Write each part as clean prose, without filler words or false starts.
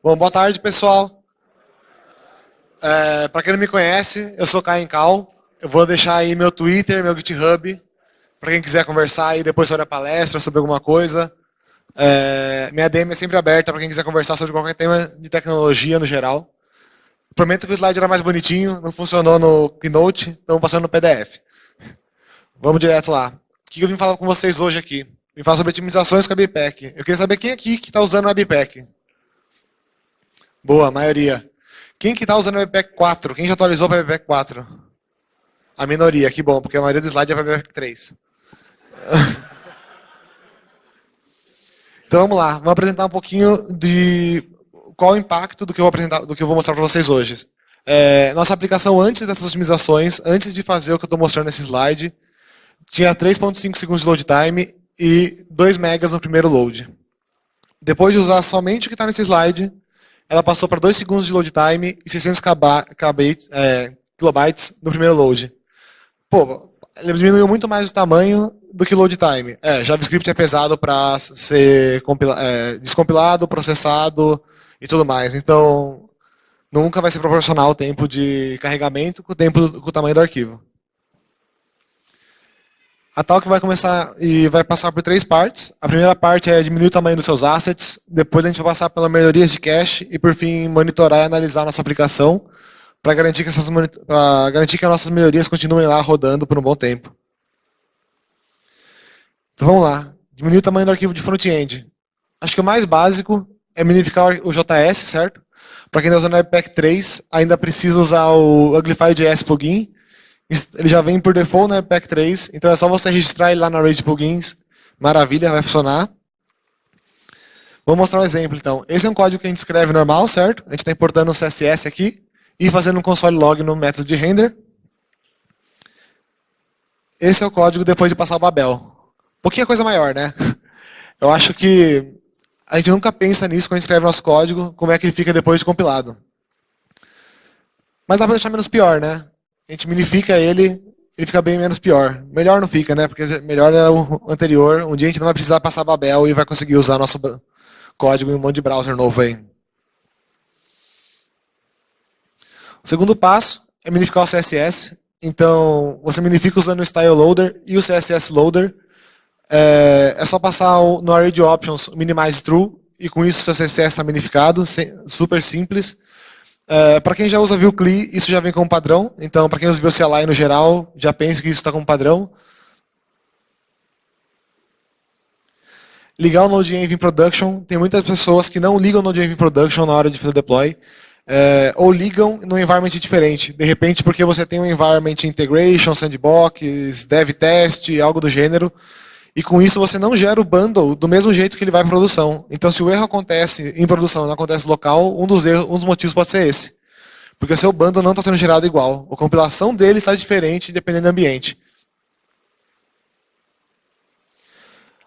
Bom, boa tarde, pessoal. Para quem não me conhece, eu sou Caio Cal. Eu vou deixar aí meu Twitter, meu GitHub, para quem quiser conversar aí depois sobre a palestra, sobre alguma coisa. Minha DM é sempre aberta para quem quiser conversar sobre qualquer tema de tecnologia no geral. Prometo que o slide era mais bonitinho, não funcionou no Keynote, estamos passando no PDF. Vamos direto lá. O que eu vim falar com vocês hoje aqui? Vim falar sobre otimizações com a Webpack. Eu queria saber quem aqui que está usando a Webpack. Boa, a maioria. Quem que está usando a Webpack 4? Quem já atualizou para a Webpack 4? A minoria, que bom, porque a maioria do slide é para a Webpack 3. Então vamos lá, vamos apresentar um pouquinho de qual o impacto do que eu vou mostrar para vocês hoje. Nossa aplicação antes dessas otimizações, antes de fazer o que eu estou mostrando nesse slide, tinha 3.5 segundos de load time e 2 megas no primeiro load. Depois de usar somente o que está nesse slide, ela passou para 2 segundos de load time e 600 kilobytes no primeiro load. Pô, ele diminuiu muito mais o tamanho do que load time. JavaScript é pesado para ser descompilado, processado e tudo mais. Então, nunca vai ser proporcional o tempo de carregamento com o tamanho do arquivo. A talk vai começar e vai passar por 3 partes. A primeira parte é diminuir o tamanho dos seus assets. Depois a gente vai passar pelas melhorias de cache e, por fim, monitorar e analisar a nossa aplicação para garantir que as nossas melhorias continuem lá rodando por um bom tempo. Então vamos lá. Diminuir o tamanho do arquivo de front-end. Acho que o mais básico é minificar o JS, certo? Para quem está usando o Webpack 3, ainda precisa usar o Uglify.js plugin. Ele já vem por default no Webpack 3, então é só você registrar ele lá na array de plugins. Maravilha, vai funcionar. Vou mostrar um exemplo, então. Esse é um código que a gente escreve normal, certo? A gente está importando um CSS aqui e fazendo um console log no método de render. Esse é o código depois de passar o Babel. Pouquinha coisa maior, né? Eu acho que a gente nunca pensa nisso quando a gente escreve nosso código, como é que ele fica depois de compilado. Mas dá para deixar menos pior, né? A gente minifica ele fica bem menos pior. Melhor não fica, né? Porque melhor é o anterior. Um dia a gente não vai precisar passar Babel e vai conseguir usar nosso código em um monte de browser novo aí. O segundo passo é minificar o CSS. Então, você minifica usando o Style Loader e o CSS Loader. É só passar no Array de Options o Minimize True e com isso o seu CSS está minificado. Super simples. Para quem já usa Vue CLI, isso já vem como padrão. Então, para quem usa Vue CLI no geral, já pense que isso está como padrão. Ligar o Node.env em production. Tem muitas pessoas que não ligam o Node.env em production na hora de fazer deploy. Ou ligam num environment diferente. De repente, porque você tem um environment integration, sandbox, dev test, algo do gênero. E com isso você não gera o bundle do mesmo jeito que ele vai para produção. Então, se o erro acontece em produção e não acontece local, um dos motivos pode ser esse. Porque o seu bundle não está sendo gerado igual. A compilação dele está diferente dependendo do ambiente.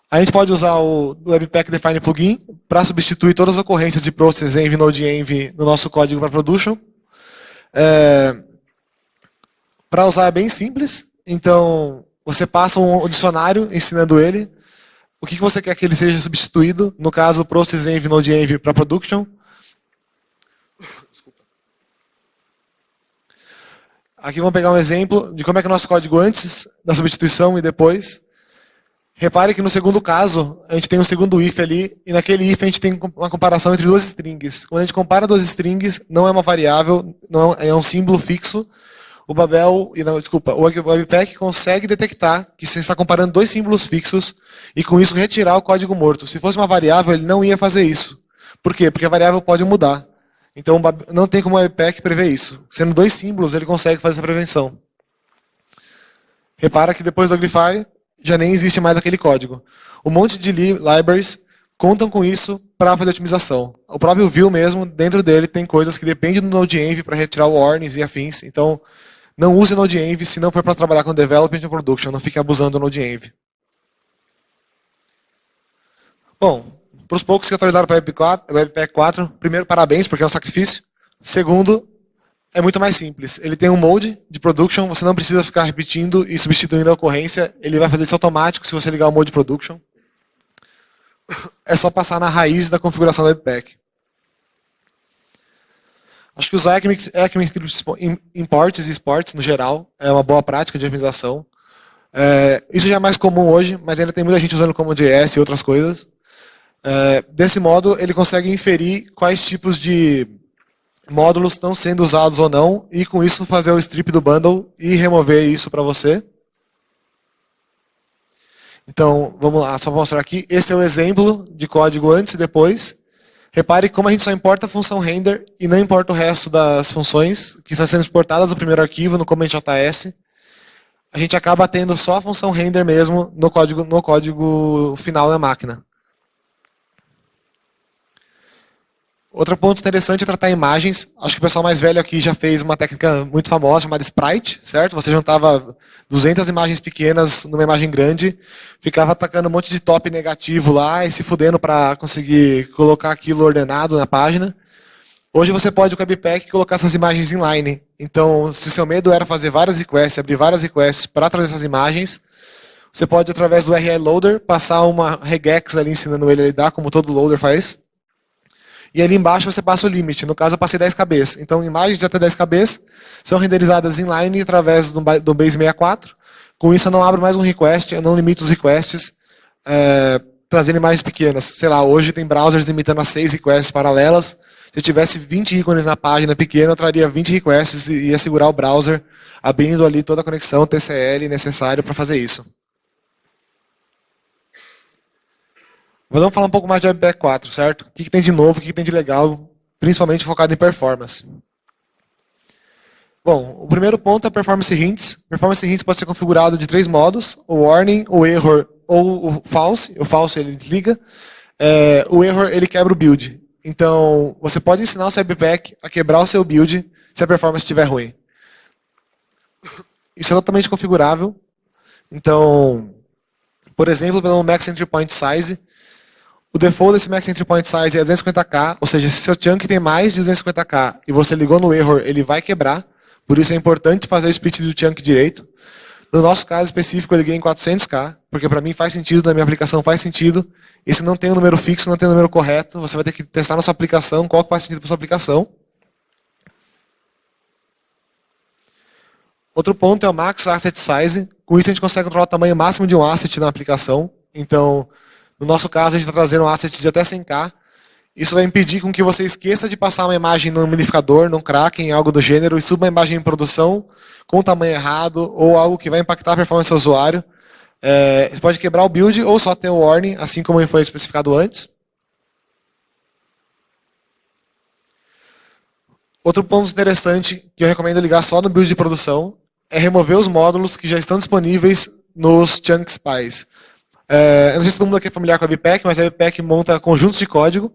A gente pode usar o Webpack Define Plugin para substituir todas as ocorrências de process env, node.env no nosso código para production. Para usar é bem simples. Então, você passa um dicionário ensinando ele o que você quer que ele seja substituído. No caso, process env, node.env para production. Aqui vamos pegar um exemplo de como é que é o nosso código antes da substituição e depois. Repare que no segundo caso, a gente tem um segundo if ali, e naquele if a gente tem uma comparação entre duas strings. Quando a gente compara duas strings, não é uma variável, não é um símbolo fixo. O Webpack consegue detectar que você está comparando dois símbolos fixos e com isso retirar o código morto. Se fosse uma variável, ele não ia fazer isso. Por quê? Porque a variável pode mudar. Então não tem como o Webpack prever isso. Sendo dois símbolos, ele consegue fazer essa prevenção. Repara que depois do Uglify, já nem existe mais aquele código. Um monte de libraries contam com isso para fazer otimização. O próprio Vue mesmo, dentro dele, tem coisas que dependem do Node.env para retirar o warnings e afins. Então, não use Node.env se não for para trabalhar com development ou production. Não fique abusando do Node.env. Bom, para os poucos que atualizaram para o Webpack 4, primeiro, parabéns, porque é um sacrifício. Segundo, é muito mais simples. Ele tem um mode de production, você não precisa ficar repetindo e substituindo a ocorrência. Ele vai fazer isso automático se você ligar o mode production. É só passar na raiz da configuração do Webpack. Acho que usar ECMAScript imports e exports, no geral, é uma boa prática de otimização. Isso já é mais comum hoje, mas ainda tem muita gente usando como JS e outras coisas. Desse modo, ele consegue inferir quais tipos de módulos estão sendo usados ou não, e com isso fazer o strip do bundle e remover isso para você. Então, vamos lá, só para mostrar aqui. Esse é o exemplo de código antes e depois. Repare como a gente só importa a função render e não importa o resto das funções que estão sendo exportadas no primeiro arquivo, no comment.js. A gente acaba tendo só a função render mesmo no código final da máquina. Outro ponto interessante é tratar imagens. Acho que o pessoal mais velho aqui já fez uma técnica muito famosa chamada Sprite, certo? Você juntava 200 imagens pequenas numa imagem grande, ficava atacando um monte de top negativo lá e se fudendo para conseguir colocar aquilo ordenado na página. Hoje você pode, com o Webpack, colocar essas imagens inline. Então, se o seu medo era fazer várias requests, abrir várias requests para trazer essas imagens, você pode, através do URL Loader, passar uma regex ali ensinando ele a lidar, como todo loader faz. E ali embaixo você passa o limite. No caso, eu passei 10 kbs. Então, imagens de até 10 kbs são renderizadas inline através do Base 64. Com isso, eu não abro mais um request, eu não limito os requests, trazendo imagens pequenas. Sei lá, hoje tem browsers limitando a 6 requests paralelas. Se eu tivesse 20 ícones na página pequena, eu traria 20 requests e ia segurar o browser, abrindo ali toda a conexão TCL necessária para fazer isso. Vamos falar um pouco mais de Webpack 4, certo? O que tem de novo, o que tem de legal, principalmente focado em performance. Bom, o primeiro ponto é performance hints. Performance hints pode ser configurado de 3 modos: o warning, o error ou o false. O false ele desliga. O error ele quebra o build. Então, você pode ensinar o seu Webpack a quebrar o seu build se a performance estiver ruim. Isso é totalmente configurável. Então, por exemplo, pelo Max Entry Point Size, o default desse Max Entry Point Size é 250k, ou seja, se seu chunk tem mais de 250k e você ligou no error, ele vai quebrar. Por isso é importante fazer o split do chunk direito. No nosso caso específico, eu liguei em 400k, porque para mim faz sentido, na minha aplicação faz sentido. E se não tem um número fixo, não tem um número correto, você vai ter que testar na sua aplicação qual que faz sentido para sua aplicação. Outro ponto é o Max Asset Size. Com isso a gente consegue controlar o tamanho máximo de um asset na aplicação. Então, no nosso caso, a gente está trazendo um asset de até 100k. Isso vai impedir com que você esqueça de passar uma imagem no minificador, num Kraken, algo do gênero, e suba uma imagem em produção com o tamanho errado, ou algo que vai impactar a performance do usuário. Você pode quebrar o build ou só ter o warning, assim como foi especificado antes. Outro ponto interessante que eu recomendo ligar só no build de produção é remover os módulos que já estão disponíveis nos chunks pies. Eu não sei se todo mundo aqui é familiar com a Webpack, mas a Webpack monta conjuntos de código,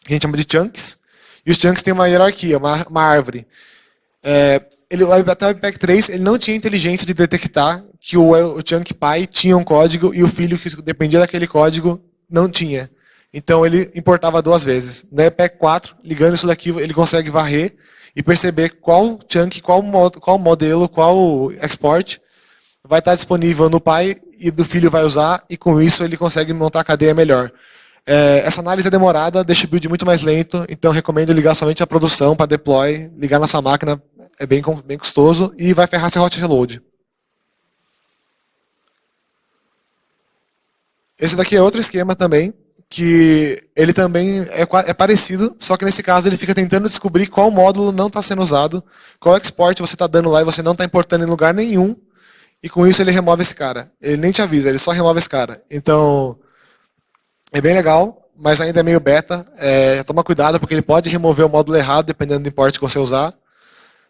que a gente chama de chunks, e os chunks têm uma hierarquia, uma árvore. Até o Webpack 3 ele não tinha inteligência de detectar que o chunk pie tinha um código e o filho que dependia daquele código não tinha. Então ele importava 2 vezes. No Webpack 4, ligando isso daqui, ele consegue varrer e perceber qual chunk, qual modelo, qual export vai estar disponível no pai e do filho vai usar, e com isso ele consegue montar a cadeia melhor. Essa análise é demorada, deixa o build muito mais lento, então recomendo ligar somente a produção para deploy, ligar na sua máquina é bem custoso e vai ferrar seu hot reload. Esse daqui é outro esquema também, que ele também é parecido, só que nesse caso ele fica tentando descobrir qual módulo não está sendo usado, qual export você está dando lá e você não está importando em lugar nenhum, e com isso ele remove esse cara. Ele nem te avisa, ele só remove esse cara. Então, é bem legal, mas ainda é meio beta. Toma cuidado, porque ele pode remover o módulo errado, dependendo do import que você usar.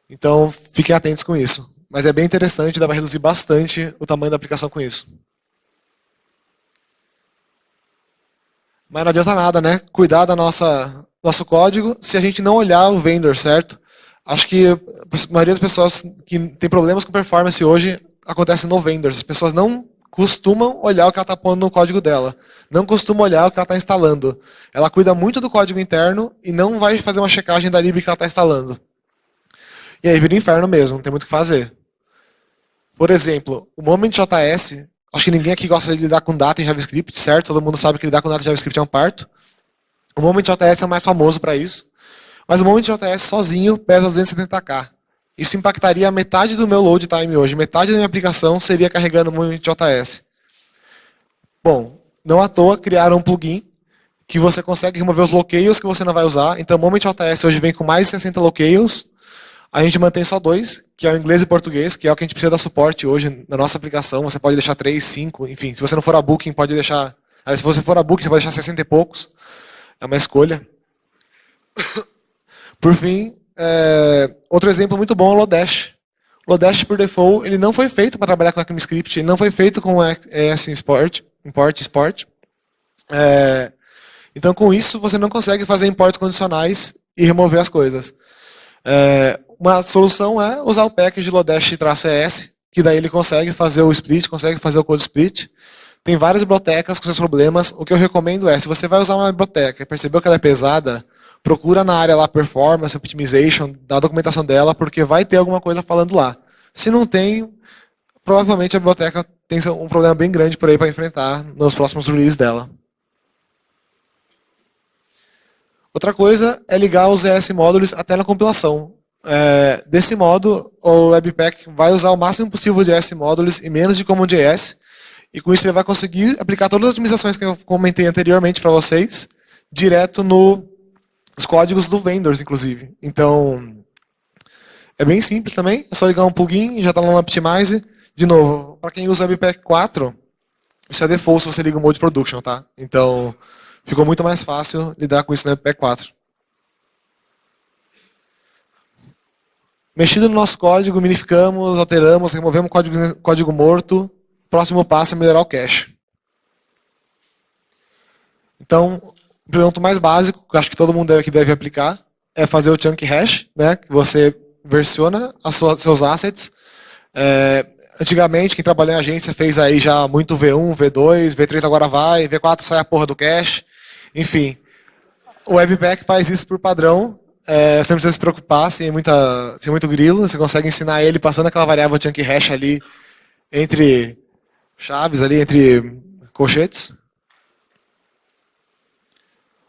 Então, fiquem atentos com isso. Mas é bem interessante, dá para reduzir bastante o tamanho da aplicação com isso. Mas não adianta nada, né? Cuidar do nosso código se a gente não olhar o vendor, certo? Acho que a maioria das pessoas que tem problemas com performance hoje acontece no vendor. As pessoas não costumam olhar o que ela está pondo no código dela. Não costuma olhar o que ela está instalando. Ela cuida muito do código interno e não vai fazer uma checagem da lib que ela está instalando. E aí vira inferno mesmo, não tem muito o que fazer. Por exemplo, o Moment.js, acho que ninguém aqui gosta de lidar com data em JavaScript, certo? Todo mundo sabe que lidar com data em JavaScript é um parto. O Moment.js é o mais famoso para isso. mas o Moment.js sozinho pesa 270K. Isso impactaria a metade do meu load time hoje. Metade da minha aplicação seria carregando o Moment.js. Bom, não à toa criaram um plugin que você consegue remover os locales que você não vai usar. Então, o Moment.js hoje vem com mais de 60 locales. A gente mantém só 2, que é o inglês e português, que é o que a gente precisa dar suporte hoje na nossa aplicação. Você pode deixar 3, 5, enfim. Se você não for a Booking, pode deixar... Se você for a Booking, você pode deixar 60 e poucos. É uma escolha. Por fim, outro exemplo muito bom é o Lodash. O Lodash, por default, ele não foi feito para trabalhar com ECMAScript, ele não foi feito com ES Import. Então, com isso, você não consegue fazer imports condicionais e remover as coisas. Uma solução é usar o package Lodash-ES, que daí ele consegue fazer o split, consegue fazer o code split. Tem várias bibliotecas com seus problemas. O que eu recomendo se você vai usar uma biblioteca e percebeu que ela é pesada, procura na área lá Performance, Optimization, da documentação dela, porque vai ter alguma coisa falando lá. Se não tem, provavelmente a biblioteca tem um problema bem grande por aí para enfrentar nos próximos releases dela. Outra coisa é ligar os ES módulos até na compilação. Desse modo, o Webpack vai usar o máximo possível de ES módulos e menos de CommonJS, e com isso ele vai conseguir aplicar todas as otimizações que eu comentei anteriormente para vocês, direto nos códigos do vendors, inclusive. Então, é bem simples também, é só ligar um plugin, já está lá no Optimize. De novo, para quem usa o Webpack 4, isso é default se você liga o Mode Production, tá? Então, ficou muito mais fácil lidar com isso no Webpack 4. Mexido no nosso código, minificamos, alteramos, removemos código morto. Próximo passo é melhorar o cache. Então, o ponto mais básico, que eu acho que todo mundo aqui deve aplicar, é fazer o chunk hash, né? Que você versiona seus assets. Antigamente, quem trabalhou em agência fez aí já muito V1, V2, V3 agora vai, V4 sai a porra do cache. Enfim, o Webpack faz isso por padrão. Você não precisa se preocupar, sem muito grilo. Você consegue ensinar ele passando aquela variável chunk hash ali entre chaves, ali entre colchetes.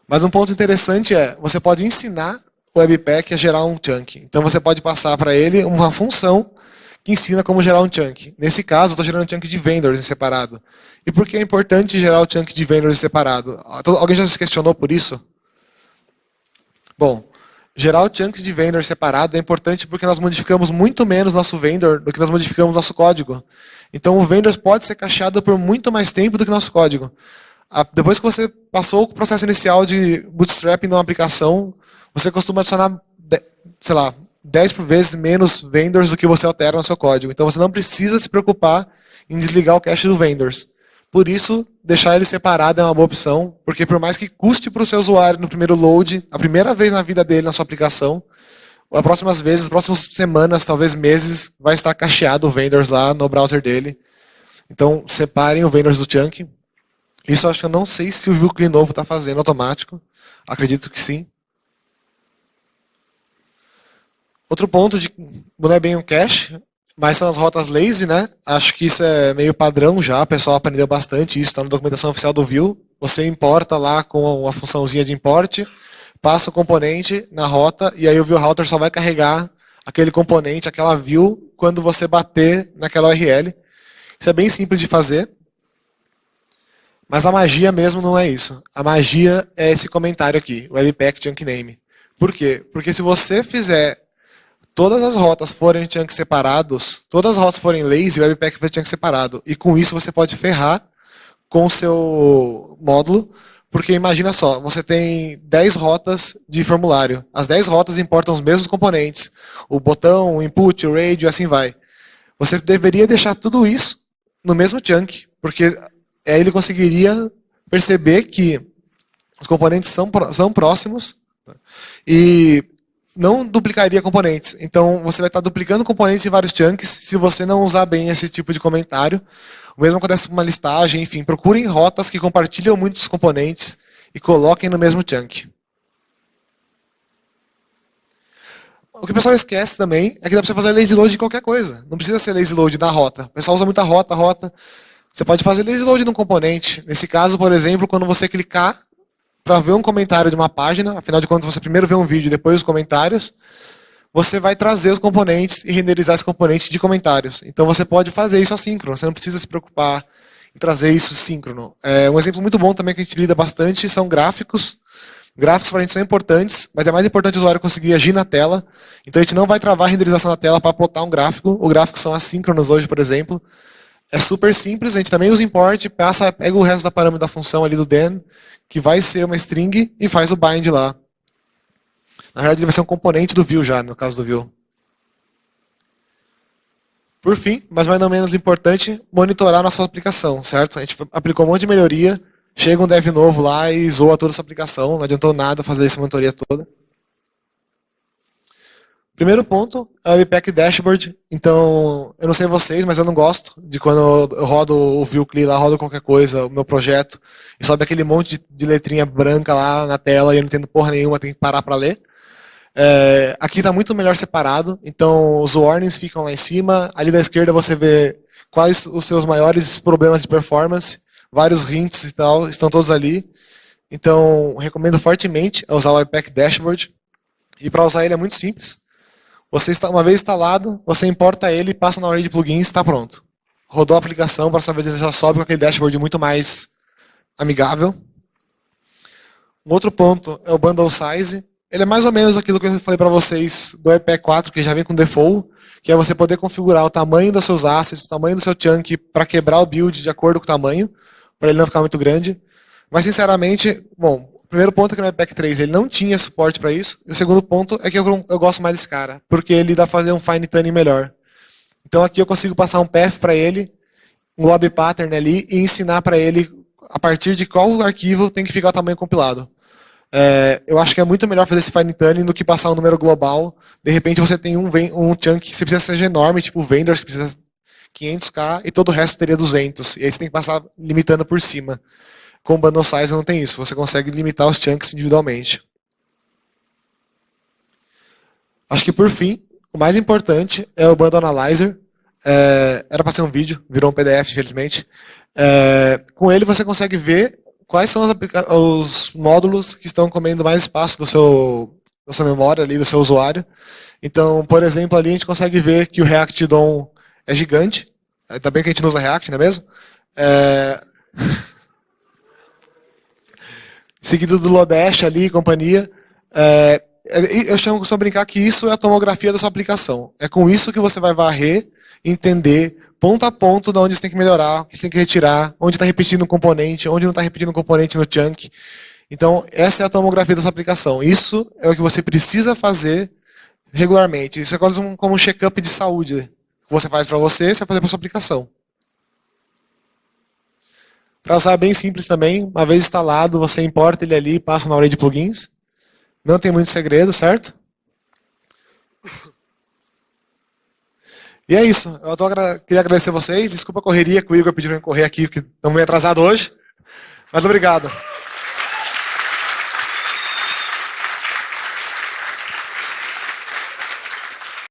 Mas um ponto interessante você pode ensinar o Webpack a gerar um chunk. Então você pode passar para ele uma função que ensina como gerar um chunk. Nesse caso, eu estou gerando um chunk de vendors em separado. E por que é importante gerar o chunk de vendors em separado? Alguém já se questionou por isso? Bom, gerar o chunks de vendor separado é importante porque nós modificamos muito menos nosso vendor do que nós modificamos nosso código. Então o vendor pode ser cacheado por muito mais tempo do que nosso código. Depois que você passou o processo inicial de bootstrap numa aplicação, você costuma adicionar, sei lá, 10 vezes menos vendors do que você altera no seu código. Então você não precisa se preocupar em desligar o cache do vendors. Por isso, deixar ele separado é uma boa opção, porque por mais que custe para o seu usuário no primeiro load, a primeira vez na vida dele na sua aplicação, as próximas vezes, as próximas semanas, talvez meses, vai estar cacheado o vendors lá no browser dele. Então, separem o vendors do chunk. Isso eu não sei se o Vue Clean novo está fazendo automático. Acredito que sim. Outro ponto não é bem um cache, mas são as rotas lazy, né? Acho que isso é meio padrão já, o pessoal aprendeu bastante isso, está na documentação oficial do Vue. Você importa lá com a funçãozinha de import, passa o componente na rota, e aí o Vue Router só vai carregar aquele componente, aquela view, quando você bater naquela URL. Isso é bem simples de fazer. Mas a magia mesmo não é isso. A magia é esse comentário aqui, Webpack Chunk Name. Por quê? Porque se você fizer todas as rotas forem chunks separados, todas as rotas forem lazy, o Webpack vai chunk separado. E com isso você pode ferrar com o seu módulo, porque imagina só, você tem 10 rotas de formulário. As 10 rotas importam os mesmos componentes. O botão, o input, o radio, e assim vai. Você deveria deixar tudo isso no mesmo chunk, porque aí ele conseguiria perceber que os componentes são próximos e não duplicaria componentes. Então, você vai estar duplicando componentes em vários chunks se você não usar bem esse tipo de comentário. O mesmo acontece com uma listagem, enfim, procurem rotas que compartilham muitos componentes e coloquem no mesmo chunk. O que o pessoal esquece também é que dá para você fazer lazy load de qualquer coisa. Não precisa ser lazy load na rota. O pessoal usa muita rota. Você pode fazer lazy load num componente. Nesse caso, por exemplo, quando você clicar para ver um comentário de uma página, afinal de contas você primeiro vê um vídeo e depois os comentários, você vai trazer os componentes e renderizar esse componente de comentários. Então você pode fazer isso assíncrono, você não precisa se preocupar em trazer isso síncrono. Um exemplo muito bom também que a gente lida bastante são gráficos. Gráficos para a gente são importantes, mas é mais importante o usuário conseguir agir na tela. Então a gente não vai travar a renderização na tela para plotar um gráfico. Os gráficos são assíncronos hoje, por exemplo. É super simples, a gente também usa import, pega o resto da parâmetro da função ali do den, que vai ser uma string, e faz o bind lá. Na verdade, ele vai ser um componente do view já, no caso do view. Por fim, mas mais ou menos importante, monitorar a nossa aplicação, certo? A gente aplicou um monte de melhoria, chega um dev novo lá e zoa toda a sua aplicação, não adiantou nada fazer essa monitoria toda. Primeiro ponto é o Webpack Dashboard. Então, eu não sei vocês, mas eu não gosto de quando eu rodo o view CLI lá, rodo qualquer coisa, o meu projeto, e sobe aquele monte de letrinha branca lá na tela e eu não entendo porra nenhuma, tem que parar para ler. Aqui está muito melhor separado, então os warnings ficam lá em cima, ali da esquerda você vê quais os seus maiores problemas de performance, vários hints e tal, estão todos ali. Então, recomendo fortemente usar o Webpack Dashboard, e para usar ele é muito simples. Uma vez instalado, você importa ele, passa na array de plugins e está pronto. Rodou a aplicação, para sua vez ele já sobe com aquele dashboard muito mais amigável. Um outro ponto é o Bundle Size. Ele é mais ou menos aquilo que eu falei para vocês do Webpack 4, que já vem com default, que é você poder configurar o tamanho dos seus assets, o tamanho do seu chunk, para quebrar o build de acordo com o tamanho, para ele não ficar muito grande. Mas, sinceramente, bom, o primeiro ponto é que no Webpack 3 ele não tinha suporte para isso, e o segundo ponto é que eu gosto mais desse cara, porque ele dá para fazer um fine tuning melhor. Então aqui eu consigo passar um path para ele, um lobby pattern ali, e ensinar para ele a partir de qual arquivo tem que ficar o tamanho compilado. Eu acho que é muito melhor fazer esse fine tuning do que passar um número global. De repente você tem um chunk que você precisa seja enorme, tipo vendors que precisa 500k e todo o resto teria 200. E aí você tem que passar limitando por cima. Com o Bundle Size não tem isso, você consegue limitar os chunks individualmente. Acho que por fim, o mais importante é o Bundle Analyzer. Era para ser um vídeo, virou um PDF, infelizmente. Com ele você consegue ver quais são os módulos que estão comendo mais espaço da sua memória, ali, do seu usuário. Então, por exemplo, ali a gente consegue ver que o React DOM é gigante. Ainda bem que a gente não usa React, não é mesmo? Seguido do Lodash ali, companhia. Eu costumo brincar que isso é a tomografia da sua aplicação. É com isso que você vai varrer, entender, ponto a ponto de onde você tem que melhorar, o que você tem que retirar, onde está repetindo um componente, onde não está repetindo um componente no chunk. Então, essa é a tomografia da sua aplicação. Isso é o que você precisa fazer regularmente. Isso é quase como um check-up de saúde que você faz para você vai fazer para sua aplicação. Para usar é bem simples também. Uma vez instalado, você importa ele ali e passa na array de plugins. Não tem muito segredo, certo? E é isso. Eu queria agradecer vocês. Desculpa a correria que o Igor pediu para eu correr aqui, porque estamos meio atrasado hoje. Mas obrigado.